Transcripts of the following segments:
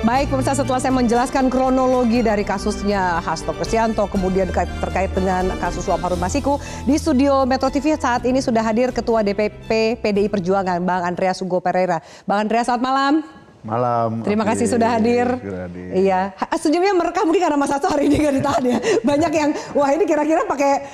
Baik pemirsa, setelah saya menjelaskan kronologi dari kasusnya Hasto Kristianto, kemudian terkait dengan kasus suap Harun Masiku, di studio Metro TV saat ini sudah hadir Ketua DPP PDI Perjuangan, Bang Andreas Hugo Pereira. Bang Andreas, selamat malam. Malam. Terima kasih sudah hadir. Iya, senyumnya merekam mungkin karena Mas Hasto hari ini nggak ditahan ya. Banyak yang, wah ini kira-kira pakai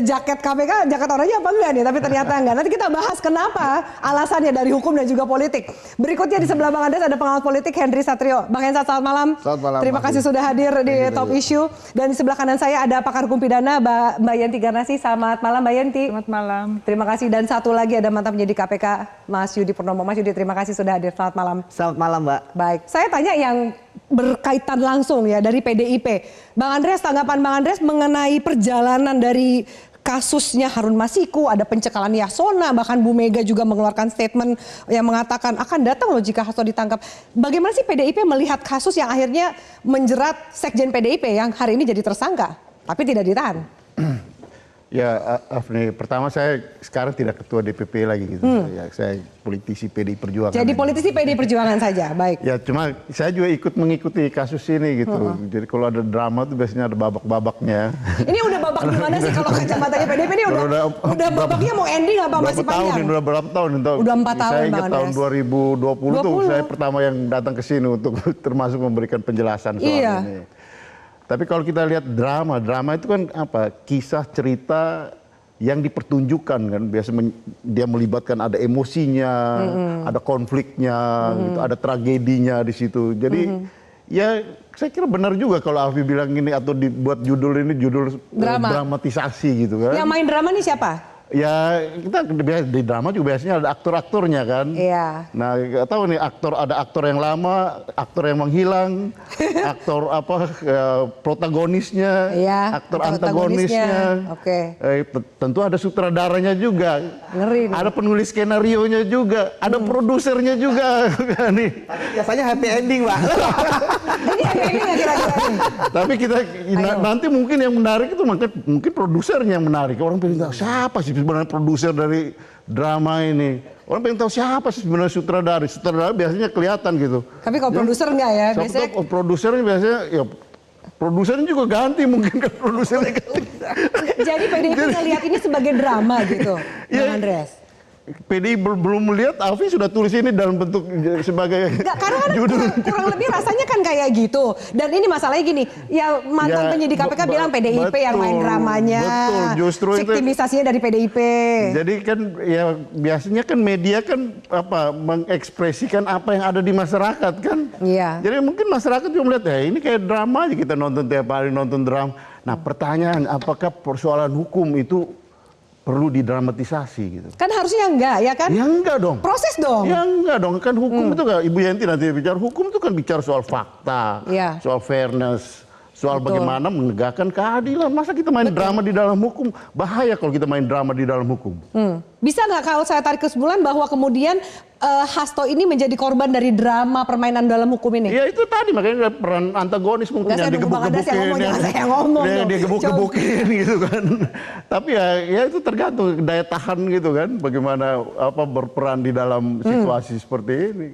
jaket KPK, jaket oranye apa enggak nih? Tapi ternyata enggak. Nanti kita bahas kenapa alasannya dari hukum dan juga politik. Berikutnya di sebelah Bang Andreas ada pengamat politik Henry Satrio. Bang Henry, selamat malam. Selamat malam. Terima kasih sudah hadir di Top Issue. Dan di sebelah kanan saya ada pakar hukum pidana Mbak Yenti Garnasi. Selamat malam Mbak Yenti. Selamat malam. Terima kasih. Dan satu lagi ada mantan penyidik KPK Mas Yudi Purnomo. Mas Yudi, terima kasih sudah hadir. Selamat malam. Selamat malam, Mbak. Baik, saya tanya yang berkaitan langsung ya dari PDIP. Bang Andreas, tanggapan Bang Andreas mengenai perjalanan dari kasusnya Harun Masiku, ada pencekalan Yasona, bahkan Bu Mega juga mengeluarkan statement yang mengatakan akan datang loh jika Hasto ditangkap. Bagaimana sih PDIP melihat kasus yang akhirnya menjerat Sekjen PDIP yang hari ini jadi tersangka, tapi tidak ditahan? Ya, Afni, pertama saya sekarang tidak ketua DPP lagi gitu. Ya, saya politisi PDI Perjuangan. Jadi politisi PDI Perjuangan saja, baik. Ya, cuma saya juga ikut mengikuti kasus ini gitu. Jadi kalau ada drama tuh biasanya ada babak-babaknya. Ini udah babak gimana sih kalau kacamatanya PDIP ini udah babaknya mau ending apa masih panjang? Udah berapa tahun? Udah 4 tahun, saya ingat Bang tahun 2020 tuh saya pertama yang datang ke sini untuk termasuk memberikan penjelasan soal ini. Tapi kalau kita lihat drama itu kan apa? Kisah cerita yang dipertunjukkan kan. Biasa dia melibatkan ada emosinya, ada konfliknya, gitu, ada tragedinya di situ. Jadi ya saya kira benar juga kalau Alfi bilang gini atau dibuat judul ini judul dramatisasi gitu kan. Yang main drama nih siapa? Ya kita di drama juga biasanya ada aktor-aktornya kan. Iya. Nah nggak tahu nih ada aktor yang lama, aktor yang menghilang, aktor apa protagonisnya, aktor antagonisnya. Oke. Tentu ada sutradaranya juga. Ngeri nih. Ada penulis skenarionya juga, ada produsernya juga nih. Biasanya happy ending, Pak. Ini happy ending nggak kira-kira nih? Tapi kita nanti mungkin yang menarik itu mungkin produsernya yang menarik. Orang pengen tahu siapa sih sebenarnya produser dari drama ini. Orang pengen tahu siapa sih sebenarnya sutradara. Sutradara biasanya kelihatan gitu. Tapi kalau produser enggak ya? Biasanya produsernya biasanya ya produsernya juga ganti mungkin kan produsernya ganti. Jadi PDIP ngelihat ini sebagai drama gitu, Bang Andreas. PDI belum melihat, Alfi sudah tulis ini dalam bentuk sebagai karena kurang lebih rasanya kan kayak gitu. Dan ini masalahnya gini, ya mantan penyidik KPK bilang PDIP yang main dramanya. Betul, justru viktimisasinya dari PDIP. Jadi kan ya biasanya kan media kan apa mengekspresikan apa yang ada di masyarakat kan. Iya. Jadi mungkin masyarakat juga melihat ya ini kayak drama aja kita nonton tiap hari nonton drama. Nah pertanyaan apakah persoalan hukum itu perlu didramatisasi gitu. Kan harusnya enggak ya kan? Ya enggak dong. Proses dong. Ya enggak dong. Kan hukum itu kan Ibu Yenti nanti bicara hukum itu kan bicara soal fakta, soal fairness, soal bagaimana menegakkan keadilan. Masa kita main drama di dalam hukum? Bahaya kalau kita main drama di dalam hukum. Bisa nggak kalau saya tarik kesimpulan bahwa kemudian Hasto ini menjadi korban dari drama permainan dalam hukum ini? Ya itu tadi makanya peran antagonis mungkin yang digebuk-gebukin, yang digebuk-gebukin gitu kan. Tapi ya itu tergantung daya tahan gitu kan, bagaimana apa berperan di dalam situasi seperti ini.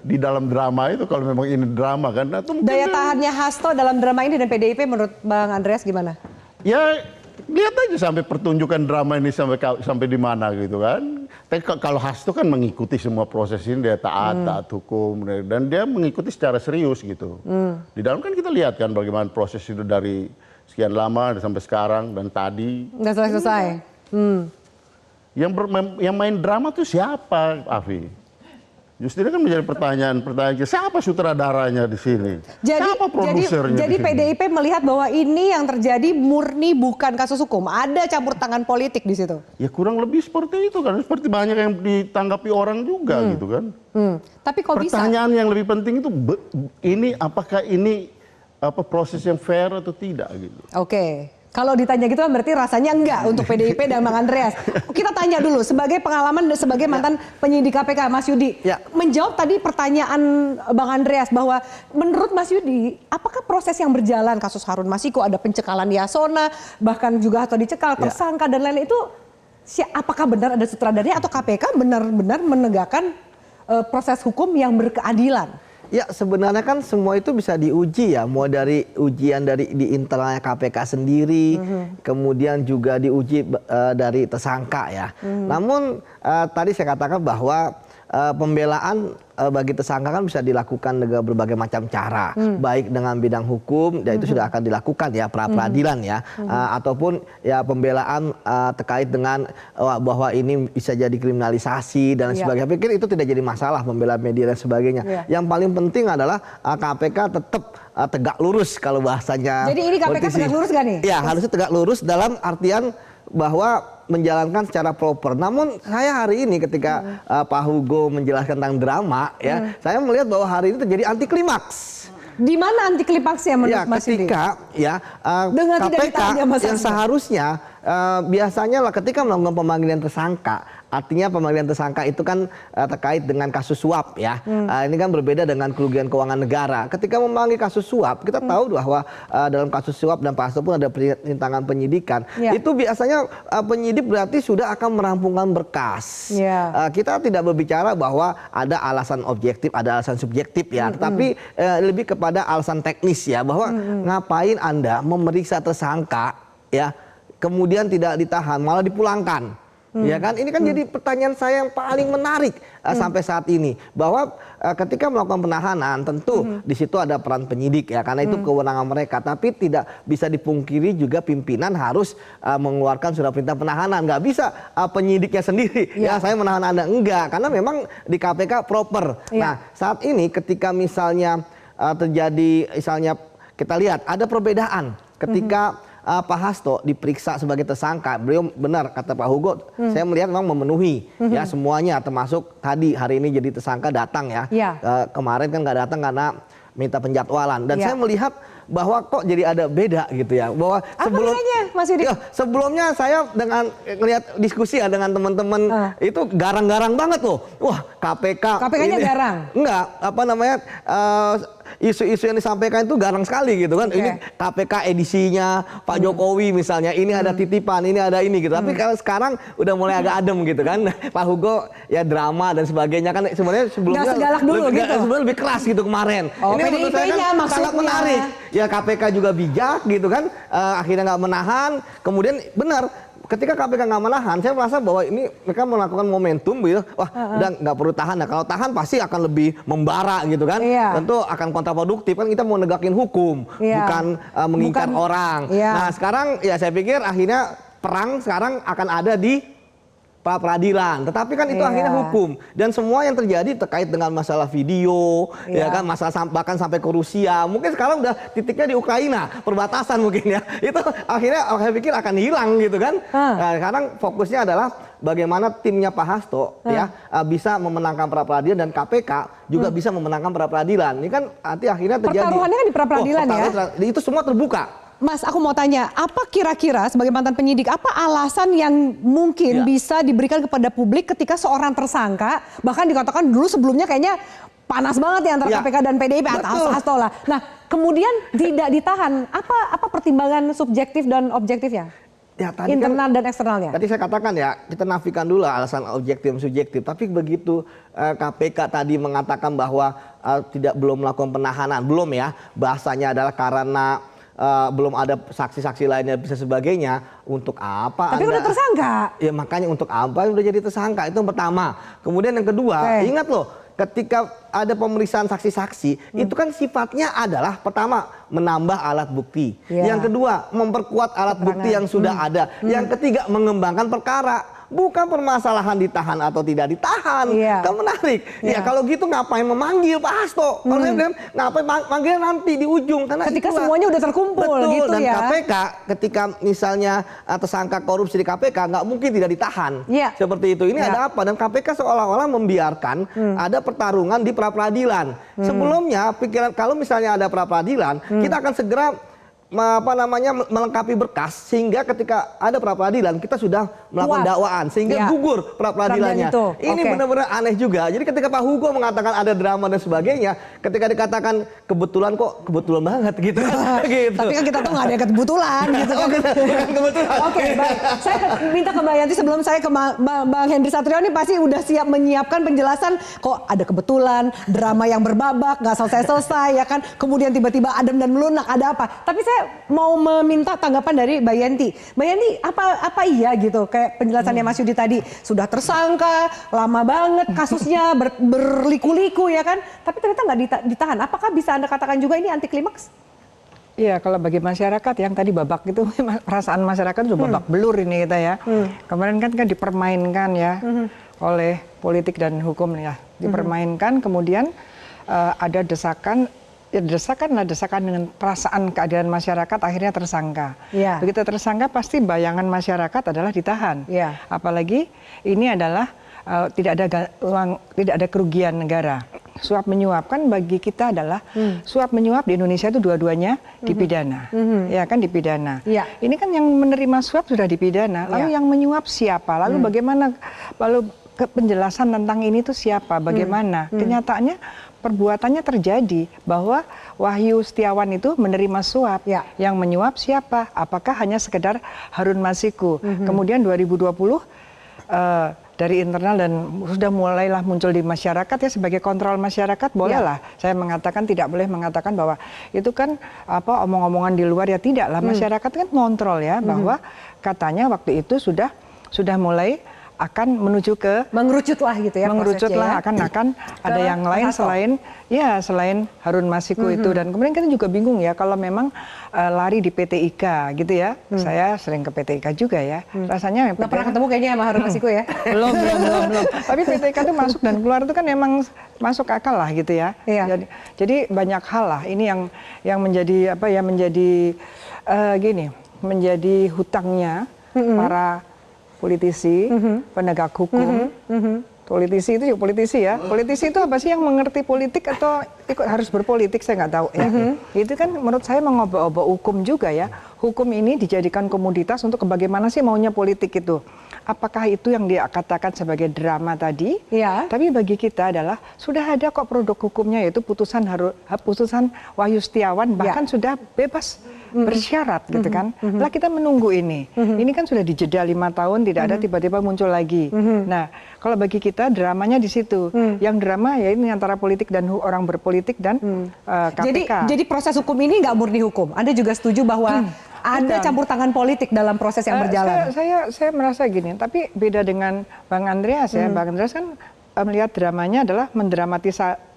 Di dalam drama itu kalau memang ini drama kan. Atau daya tahannya Hasto dalam drama ini dan PDIP menurut Bang Andreas gimana? Ya lihat aja sampai pertunjukan drama ini sampai di mana gitu kan. Tapi kalau Hasto kan mengikuti semua proses ini, dia taat hukum dan dia mengikuti secara serius gitu. Di dalam kan kita lihat kan bagaimana proses itu dari sekian lama sampai sekarang dan tadi. Nggak selesai. Yang main drama tuh siapa, Afi? Justru kan menjadi pertanyaan siapa sutradaranya di sini? Siapa produsernya? Jadi PDIP melihat bahwa ini yang terjadi murni bukan kasus hukum, ada campur tangan politik di situ. Ya kurang lebih seperti itu kan, seperti banyak yang ditanggapi orang juga gitu kan. Tapi kok bisa? Pertanyaan yang lebih penting itu ini apakah ini proses yang fair atau tidak gitu. Oke. Kalau ditanya gitu kan berarti rasanya enggak untuk PDIP dan Bang Andreas. Kita tanya dulu sebagai pengalaman dan sebagai mantan penyidik KPK, Mas Yudi. Menjawab tadi pertanyaan Bang Andreas bahwa menurut Mas Yudi, apakah proses yang berjalan kasus Harun Masiku, ada pencekalan Yasona, bahkan juga atau dicekal, tersangka dan lain-lain itu, apakah benar ada sutradaranya atau KPK benar-benar menegakkan proses hukum yang berkeadilan? Ya sebenarnya kan semua itu bisa diuji ya, mau dari ujian di internalnya KPK sendiri, kemudian juga diuji dari tersangka ya. Namun tadi saya katakan bahwa pembelaan bagi tersangka kan bisa dilakukan dengan berbagai macam cara, baik dengan bidang hukum, ya itu sudah akan dilakukan ya pra-peradilan ya, ataupun ya pembelaan terkait dengan bahwa ini bisa jadi kriminalisasi dan sebagainya. Saya pikir itu tidak jadi masalah pembelaan media dan sebagainya. Yang paling penting adalah KPK tetap tegak lurus kalau bahasanya. Jadi ini KPK tegak lurus gak nih? Ya harusnya tegak lurus dalam artian bahwa menjalankan secara proper. Namun saya hari ini ketika Pak Hugo menjelaskan tentang drama ya, saya melihat bahwa hari ini terjadi anti klimaks. Di mana anti klimaksnya menurut Mas Yudi? Ketika ya KPK yang seharusnya biasanya lah ketika melakukan pemanggilan tersangka, artinya pemanggilan tersangka itu kan terkait dengan kasus suap ya. Ini kan berbeda dengan kerugian keuangan negara. Ketika memanggil kasus suap, kita tahu bahwa dalam kasus suap dan Pak Hasto pun ada perintangan penyidikan. Itu biasanya penyidik berarti sudah akan merampungkan berkas. Kita tidak berbicara bahwa ada alasan objektif, ada alasan subjektif ya. Tetapi lebih kepada alasan teknis ya, bahwa ngapain Anda memeriksa tersangka ya, kemudian tidak ditahan, malah dipulangkan. Ya kan, ini kan jadi pertanyaan saya yang paling menarik sampai saat ini, bahwa ketika melakukan penahanan tentu di situ ada peran penyidik ya, karena itu kewenangan mereka, tapi tidak bisa dipungkiri juga pimpinan harus mengeluarkan surat perintah penahanan. Nggak bisa penyidiknya sendiri ya saya menahan Anda, enggak, karena memang di KPK proper. Nah saat ini ketika misalnya terjadi, misalnya kita lihat ada perbedaan ketika Pak Hasto diperiksa sebagai tersangka, beliau benar kata Pak Hugo, saya melihat memang memenuhi ya semuanya, termasuk tadi hari ini jadi tersangka datang ya. Kemarin kan nggak datang karena minta penjadwalan, dan saya melihat bahwa kok jadi ada beda gitu ya, bahwa sebelumnya saya dengan ngelihat diskusi ya dengan teman-teman itu garang-garang banget loh, wah KPK-nya garang, enggak apa namanya isu-isu yang disampaikan itu garang sekali gitu kan. Ini KPK edisinya Pak Jokowi misalnya, ini ada titipan, ini ada ini gitu. Tapi kalau sekarang udah mulai agak adem gitu kan. Pak Hugo ya drama dan sebagainya kan sebenarnya sebelumnya nggak segalak dulu gitu. Sebenarnya lebih keras gitu kemarin. Ini menurut saya kan sangat menarik. Ya KPK juga bijak gitu kan. Akhirnya nggak menahan. Kemudian benar, ketika KPK nggak menahan, saya merasa bahwa ini mereka melakukan momentum gitu. Wah, udah nggak perlu tahan. Nah, kalau tahan pasti akan lebih membara gitu kan. Tentu akan kontraproduktif, kan kita mau negakin hukum, bukan mengincar orang. Nah, sekarang ya saya pikir akhirnya perang sekarang akan ada di pra-peradilan, tetapi kan itu akhirnya hukum, dan semua yang terjadi terkait dengan masalah video, ya kan, masalah bahkan sampai ke Rusia, mungkin sekarang udah titiknya di Ukraina, perbatasan mungkin ya, itu akhirnya saya pikir akan hilang gitu kan. Nah, sekarang fokusnya adalah bagaimana timnya Pak Hasto ya bisa memenangkan pra-peradilan, dan KPK juga bisa memenangkan pra-peradilan. Ini kan nanti akhirnya terjadi. Pertaruhannya kan di pra-peradilan ya. Itu semua terbuka. Mas, aku mau tanya, apa kira-kira sebagai mantan penyidik, apa alasan yang mungkin bisa diberikan kepada publik ketika seorang tersangka, bahkan dikatakan dulu sebelumnya kayaknya panas banget ya antara KPK dan PDIP atau Hasto lah. Nah, kemudian tidak ditahan, apa pertimbangan subjektif dan objektifnya? Ya, tadi internal kan, dan eksternalnya. Tadi saya katakan ya, kita nafikan dulu alasan objektif dan subjektif. Tapi begitu KPK tadi mengatakan bahwa belum melakukan penahanan, belum ya, bahasanya adalah karena belum ada saksi-saksi lainnya bisa sebagainya, untuk apa Tapi Anda? udah tersangka. Ya makanya untuk apa udah jadi tersangka, itu yang pertama. Kemudian yang kedua, ingat loh, ketika ada pemeriksaan saksi-saksi, itu kan sifatnya adalah pertama menambah alat bukti, yang kedua memperkuat alat bukti yang sudah ada, yang ketiga mengembangkan perkara. Bukan permasalahan ditahan atau tidak ditahan. Kan menarik. Ya kalau gitu ngapain memanggil Pak Hasto? Kalau saya bilang ngapain manggil nanti di ujung, karena ketika semuanya udah terkumpul. Betul, gitu dan ya. KPK ketika misalnya tersangka korupsi di KPK nggak mungkin tidak ditahan. Seperti itu. Ini ada apa? Dan KPK seolah-olah membiarkan ada pertarungan di pra-peradilan. Sebelumnya pikiran kalau misalnya ada pra-peradilan, kita akan segera melengkapi berkas sehingga ketika ada pra peradilan kita sudah melakukan Kuat. dakwaan sehingga gugur pra peradilannya. Peradilan itu. Ini Oke. benar-benar aneh juga. Jadi ketika Pak Hugo mengatakan ada drama dan sebagainya, ketika dikatakan kebetulan kok kebetulan banget gitu. Gitu. Tapi kan kita tuh nggak ada kebetulan gitu kan. Bukan kebetulan. Oke, baik. Saya minta ke Mbak Yanti sebelum saya ke Bang Henry Satrio ini pasti udah siap menyiapkan penjelasan kok ada kebetulan, drama yang berbabak, nggak selesai-selesai ya kan. Kemudian tiba-tiba adem dan melunak, ada apa. Tapi saya mau meminta tanggapan dari Mbak Yanti. Mbak Yanti, apa iya gitu kayak penjelasannya Mas Yudi tadi, sudah tersangka, lama banget kasusnya berliku-liku ya kan. Tapi ternyata nggak ditahan. Apakah bisa Anda katakan juga ini anti klimaks? Iya, kalau bagi masyarakat yang tadi babak itu perasaan masyarakat sudah babak belur ini kita ya. Kemarin kan dipermainkan ya oleh politik dan hukum ya. Dipermainkan kemudian ada desakan, ya desakan dengan perasaan keadilan masyarakat akhirnya tersangka. Ya. Begitu tersangka pasti bayangan masyarakat adalah ditahan. Ya. Apalagi ini adalah tidak ada kerugian negara. Suap menyuap kan bagi kita adalah suap menyuap di Indonesia itu dua-duanya dipidana, ya kan dipidana. Ya. Ini kan yang menerima suap sudah dipidana, lalu yang menyuap siapa? Lalu bagaimana? Lalu penjelasan tentang ini tuh siapa? Bagaimana? Kenyataannya perbuatannya terjadi bahwa Wahyu Setiawan itu menerima suap. Ya. Yang menyuap siapa? Apakah hanya sekedar Harun Masiku? Kemudian 2020 dari internal dan sudah mulailah muncul di masyarakat ya sebagai kontrol masyarakat bolehlah saya mengatakan tidak boleh mengatakan bahwa itu kan apa omong-omongan di luar ya tidak lah masyarakat kan kontrol ya bahwa katanya waktu itu sudah mulai akan menuju ke Mengerucutlah gitu ya mengerucutlah prosesnya ya. akan ada yang lain selain Harun Masiku itu dan kemudian kita juga bingung ya kalau memang lari di PT IKA gitu ya. Saya sering ke PT IKA juga ya. Rasanya Nggak pernah ketemu kayaknya sama Harun Masiku ya. belum. Tapi PT IKA itu masuk dan keluar itu kan memang masuk akal lah gitu ya. Iya. Jadi banyak hal lah ini yang menjadi apa ya menjadi menjadi hutangnya para politisi, penegak hukum, politisi itu juga politisi ya. Politisi itu apa sih yang mengerti politik atau ikut harus berpolitik saya nggak tahu ya. Itu kan menurut saya mengobok-obok hukum juga ya. Hukum ini dijadikan komoditas untuk bagaimana sih maunya politik itu. Apakah itu yang dia katakan sebagai drama tadi? Iya. Tapi bagi kita adalah sudah ada kok produk hukumnya yaitu putusan Wahyu Setiawan bahkan sudah bebas bersyarat gitu kan. Lah kita menunggu ini. Ini kan sudah dijeda 5 tahun tidak ada tiba-tiba muncul lagi. Nah, kalau bagi kita dramanya di situ. Yang drama ya ini antara politik dan orang berpolitik dan KPK. Jadi proses hukum ini nggak murni hukum. Anda juga setuju bahwa ada campur tangan politik dalam proses yang berjalan? Saya merasa gini, tapi beda dengan Bang Andreas ya. Bang Andreas kan melihat dramanya adalah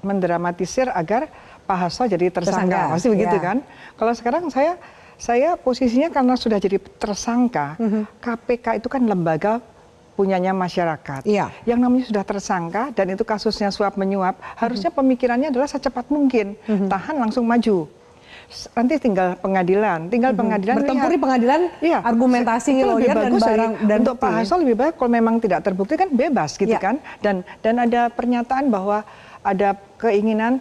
mendramatisir agar Pak Hasto jadi tersangka. Pasti begitu kan? Kalau sekarang saya posisinya karena sudah jadi tersangka, KPK itu kan lembaga punyanya masyarakat. Iya. Yang namanya sudah tersangka dan itu kasusnya suap menyuap, harusnya pemikirannya adalah secepat mungkin, tahan langsung maju. Nanti tinggal pengadilan, bertempur di pengadilan, iya, argumentasi itu lebih lawyer bagus dan untuk Pak Hasto lebih baik kalau memang tidak terbukti kan bebas gitu kan. Dan ada pernyataan bahwa ada keinginan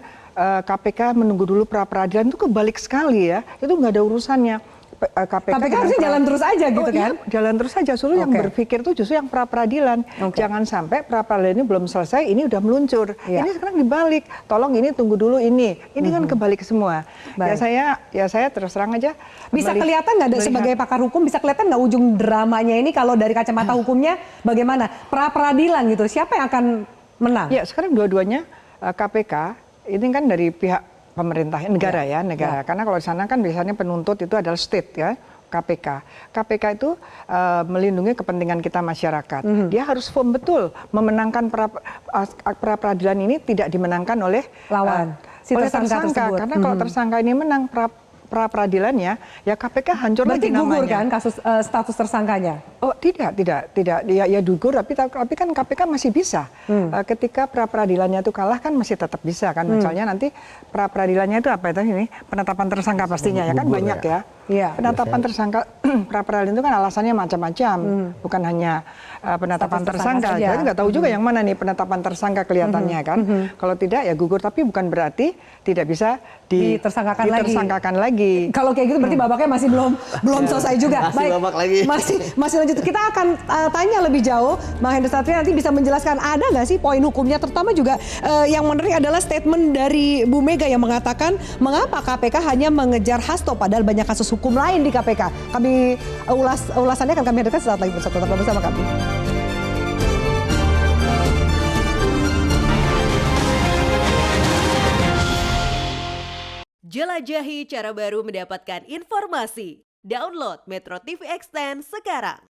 KPK menunggu dulu pra peradilan itu kebalik sekali ya. Itu nggak ada urusannya. KPK harusnya jalan terus aja gitu kan? Iya, jalan terus aja. Justru yang berpikir itu justru yang pra peradilan. Jangan sampai pra peradilan ini belum selesai, ini udah meluncur. Ini sekarang dibalik. Tolong ini tunggu dulu ini. Ini kan kebalik semua. Ya saya terus terang aja. Bisa kelihatan nggak sebagai pakar hukum, bisa kelihatan nggak ujung dramanya ini kalau dari kacamata hukumnya bagaimana? Pra peradilan gitu, siapa yang akan menang? Ya sekarang dua-duanya KPK ini kan dari pihak pemerintah negara negara. Karena kalau di sana kan biasanya penuntut itu adalah state ya, KPK. KPK itu melindungi kepentingan kita masyarakat. Dia harus firm betul memenangkan pra peradilan ini tidak dimenangkan oleh lawan si tersangka tersebut. Karena kalau tersangka ini menang pra peradilannya, ya KPK hancur lagi namanya. Berarti gugur kan kasus status tersangkanya? Oh tidak. Ya gugur, tapi kan KPK masih bisa. Ketika pra peradilannya itu kalah kan masih tetap bisa kan. Misalnya nanti pra peradilannya itu apa itu ini penetapan tersangka pastinya ya kan banyak ya. Iya. Penetapan tersangka pra peradilan itu kan alasannya macam-macam, bukan hanya penetapan Status tersangka. tersangka saja. Jadi nggak tahu juga yang mana nih penetapan tersangka kelihatannya kan. Kalau tidak ya gugur, tapi bukan berarti tidak bisa ditersangkakan lagi. Kalau kayak gitu berarti babaknya masih belum selesai juga. Masih babak lagi. Masih lanjut. Kita akan tanya lebih jauh. Bang Hendra Satria nanti bisa menjelaskan ada nggak sih poin hukumnya, terutama juga yang menarik adalah statement dari Bu Mega yang mengatakan mengapa KPK hanya mengejar Hasto padahal banyak kasus hukum lain di KPK. Kami ulasannya akan kami hadirkan sesaat lagi, tetap bersama kami. Jelajahi cara baru mendapatkan informasi. Download Metro TV Extend sekarang.